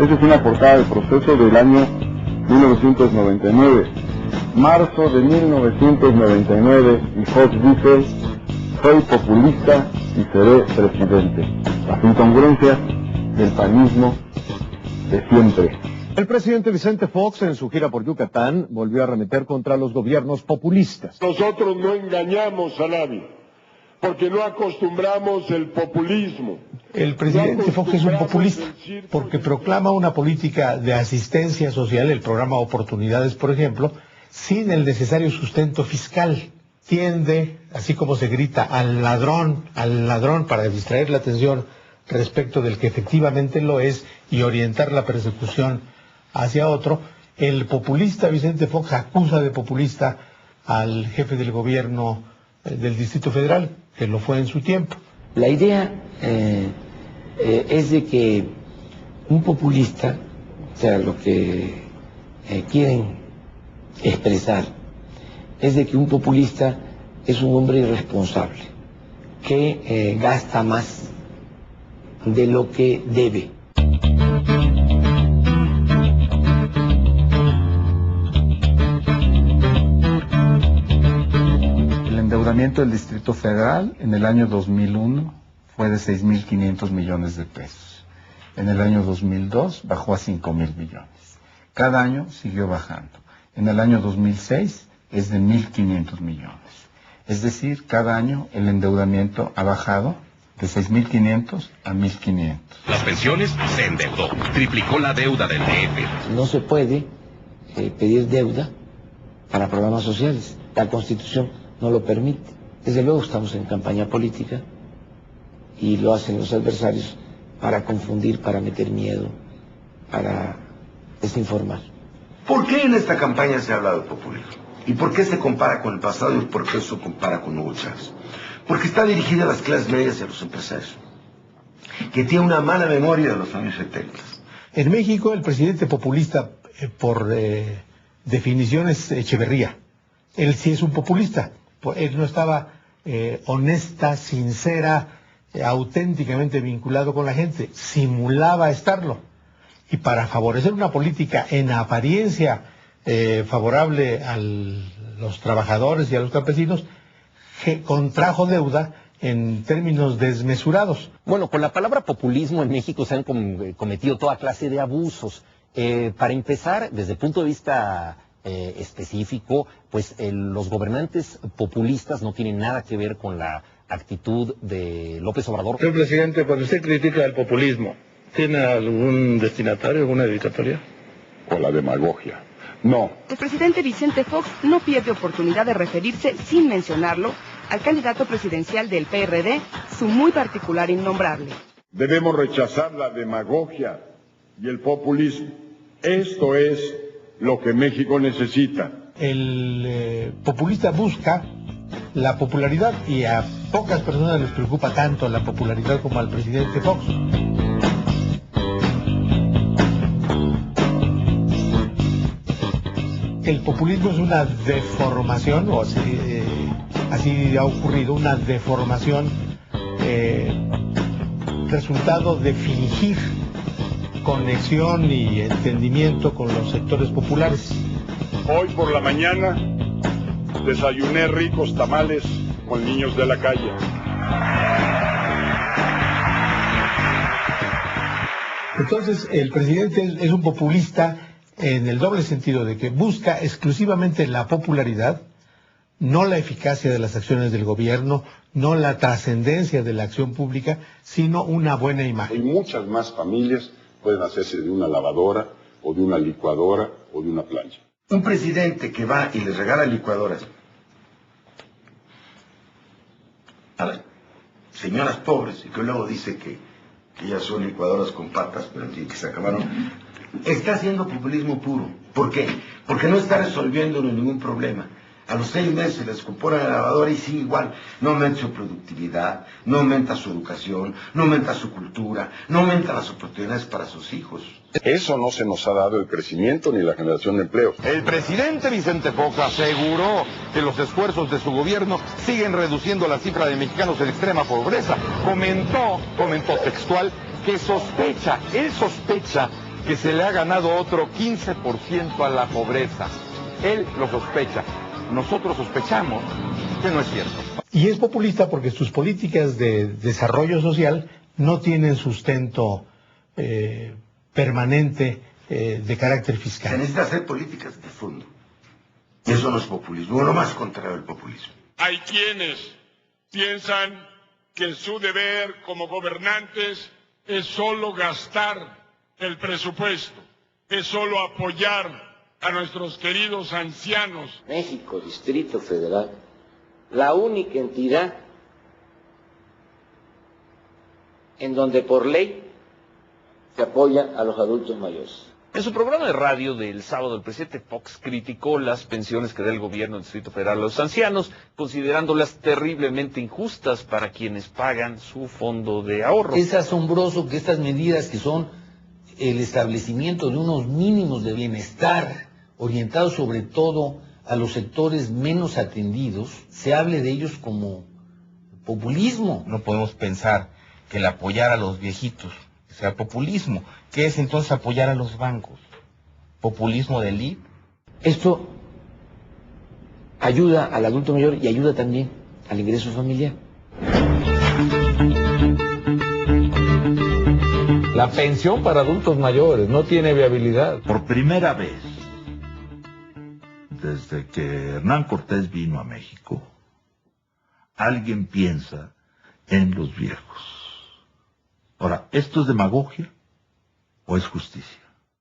Esta es una portada del Proceso del año 1999. Marzo de 1999, y Fox dice: soy populista y seré presidente. Las incongruencias del panismo de siempre. El presidente Vicente Fox, en su gira por Yucatán, volvió a arremeter contra los gobiernos populistas. Nosotros no engañamos a nadie, porque no acostumbramos el populismo. El presidente Fox es un populista porque proclama una política de asistencia social, el programa Oportunidades, por ejemplo, sin el necesario sustento fiscal. Tiende, así como se grita, al ladrón para distraer la atención respecto del que efectivamente lo es y orientar la persecución hacia otro. El populista Vicente Fox acusa de populista al jefe del gobierno del Distrito Federal, que lo fue en su tiempo. La idea es de que un populista, o sea, lo que quieren expresar, es de que un populista es un hombre irresponsable, que gasta más de lo que debe. El endeudamiento del Distrito Federal en el año 2001 fue de 6.500 millones de pesos. En el año 2002 bajó a 5.000 millones. Cada año siguió bajando. En el año 2006 es de 1.500 millones. Es decir, cada año el endeudamiento ha bajado de 6.500 a 1.500. Las pensiones se endeudó, triplicó la deuda del DF. No se puede pedir deuda para programas sociales. La Constitución no lo permite. Desde luego estamos en campaña política y lo hacen los adversarios para confundir, para meter miedo, para desinformar. ¿Por qué en esta campaña se habla de populismo? ¿Y por qué se compara con el pasado y por qué se compara con Hugo Chávez? Porque está dirigida a las clases medias y a los empresarios, que tiene una mala memoria de los años 70. En México, el presidente populista, por definición, es Echeverría. Él sí es un populista. Él no estaba honesta, sincera, auténticamente vinculado con la gente. Simulaba estarlo. Y para favorecer una política en apariencia favorable a los trabajadores y a los campesinos, que contrajo deuda en términos desmesurados. Bueno, con la palabra populismo en México se han cometido toda clase de abusos. Para empezar, desde el punto de vista específico, pues los gobernantes populistas no tienen nada que ver con la actitud de López Obrador. Señor presidente, cuando usted critica el populismo, ¿tiene algún destinatario, alguna dedicatoria? O la demagogia. No. El presidente Vicente Fox no pierde oportunidad de referirse, sin mencionarlo, al candidato presidencial del PRD, su muy particular innombrable. Debemos rechazar la demagogia y el populismo. Esto es lo que México necesita. El populista busca la popularidad y a pocas personas les preocupa tanto la popularidad como al presidente Fox. El populismo es una deformación, o así ha ocurrido, una deformación resultado de fingir conexión y entendimiento con los sectores populares. Hoy por la mañana desayuné ricos tamales con niños de la calle. Entonces, el presidente es un populista en el doble sentido de que busca exclusivamente la popularidad, no la eficacia de las acciones del gobierno, no la trascendencia de la acción pública, sino una buena imagen. Hay muchas más familias pueden hacerse de una lavadora, o de una licuadora, o de una plancha. Un presidente que va y les regala licuadoras a las señoras pobres y que luego dice que ellas son licuadoras con patas, pero en fin, que se acabaron, está haciendo populismo puro. ¿Por qué? Porque no está resolviendo ningún problema. A los 6 meses se les compone la lavadora y sigue igual. No aumenta su productividad, no aumenta su educación, no aumenta su cultura, no aumenta las oportunidades para sus hijos. Eso no se nos ha dado el crecimiento ni la generación de empleo. El presidente Vicente Fox aseguró que los esfuerzos de su gobierno siguen reduciendo la cifra de mexicanos en extrema pobreza. Comentó textual que él sospecha que se le ha ganado otro 15% a la pobreza. Él lo sospecha. Nosotros sospechamos que no es cierto. Y es populista porque sus políticas de desarrollo social no tienen sustento permanente de carácter fiscal. Se necesita hacer políticas de fondo. Y eso no es populismo, lo más contrario al populismo. Hay quienes piensan que su deber como gobernantes es solo gastar el presupuesto, es solo apoyar a nuestros queridos ancianos. México, Distrito Federal, la única entidad en donde por ley se apoya a los adultos mayores. En su programa de radio del sábado, el presidente Fox criticó las pensiones que da el gobierno del Distrito Federal a los ancianos, considerándolas terriblemente injustas para quienes pagan su fondo de ahorro. Es asombroso que estas medidas, que son el establecimiento de unos mínimos de bienestar orientados sobre todo a los sectores menos atendidos, se hable de ellos como populismo. No podemos pensar que el apoyar a los viejitos sea populismo. ¿Qué es entonces apoyar a los bancos? ¿Populismo de élite? Esto ayuda al adulto mayor y ayuda también al ingreso familiar. La pensión para adultos mayores no tiene viabilidad. Por primera vez, desde que Hernán Cortés vino a México, alguien piensa en los viejos. Ahora, ¿esto es demagogia o es justicia?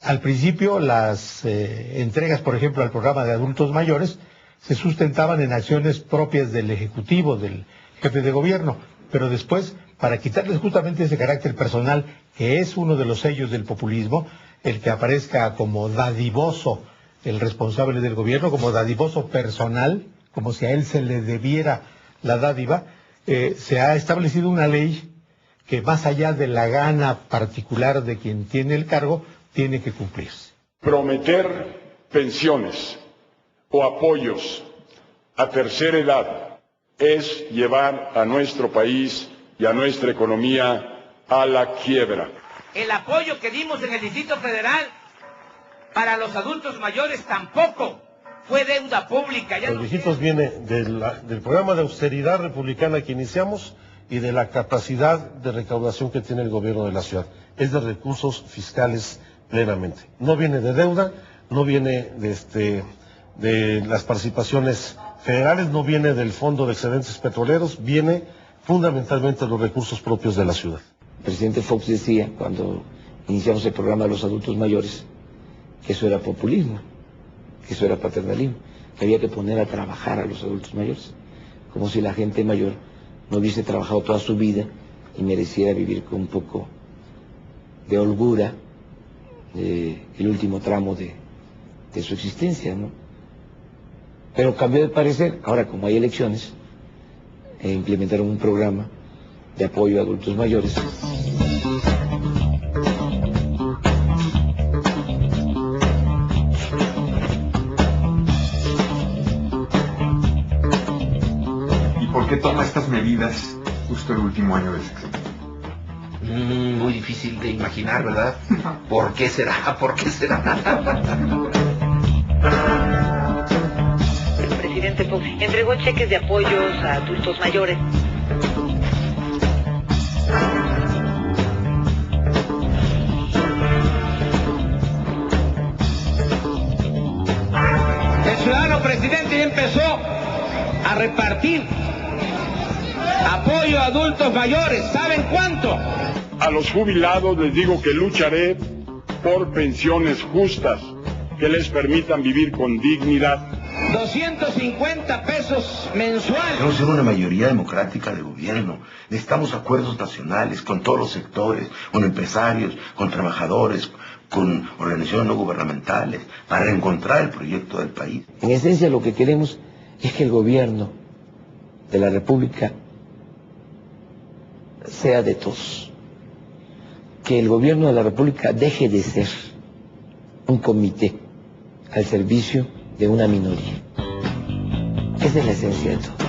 Al principio las entregas, por ejemplo, al programa de adultos mayores, se sustentaban en acciones propias del Ejecutivo, del jefe de gobierno, pero después, para quitarles justamente ese carácter personal, que es uno de los sellos del populismo, el que aparezca como dadivoso el responsable del gobierno, como dadivoso personal, como si a él se le debiera la dádiva, se ha establecido una ley que más allá de la gana particular de quien tiene el cargo, tiene que cumplirse. Prometer pensiones o apoyos a tercera edad es llevar a nuestro país y a nuestra economía a la quiebra. El apoyo que dimos en el Distrito Federal para los adultos mayores tampoco fue deuda pública. Los viejitos viene del programa de austeridad republicana que iniciamos y de la capacidad de recaudación que tiene el gobierno de la ciudad. Es de recursos fiscales plenamente. No viene de deuda, no viene de las participaciones federales, no viene del Fondo de Excedentes Petroleros, viene fundamentalmente de los recursos propios de la ciudad. El presidente Fox decía, cuando iniciamos el programa de los adultos mayores, que eso era populismo, que eso era paternalismo, que había que poner a trabajar a los adultos mayores, como si la gente mayor no hubiese trabajado toda su vida y mereciera vivir con un poco de holgura el último tramo de su existencia, ¿no? Pero cambió de parecer. Ahora, como hay elecciones, implementaron un programa de apoyo a adultos mayores. ¿Por qué toma estas medidas justo el último año del sexenio? Muy difícil de imaginar, ¿verdad? ¿Por qué será? ¿Por qué será? El presidente Fox entregó cheques de apoyos a adultos mayores. El ciudadano presidente ya empezó a repartir apoyo a adultos mayores. ¿Saben cuánto? A los jubilados les digo que lucharé por pensiones justas que les permitan vivir con dignidad. 250 pesos mensuales. Queremos ser una mayoría democrática de gobierno. Necesitamos acuerdos nacionales con todos los sectores, con empresarios, con trabajadores, con organizaciones no gubernamentales, para encontrar el proyecto del país. En esencia, lo que queremos es que el gobierno de la República sea de todos. Que el gobierno de la República deje de ser un comité al servicio de una minoría. Esa es la esencia de todo.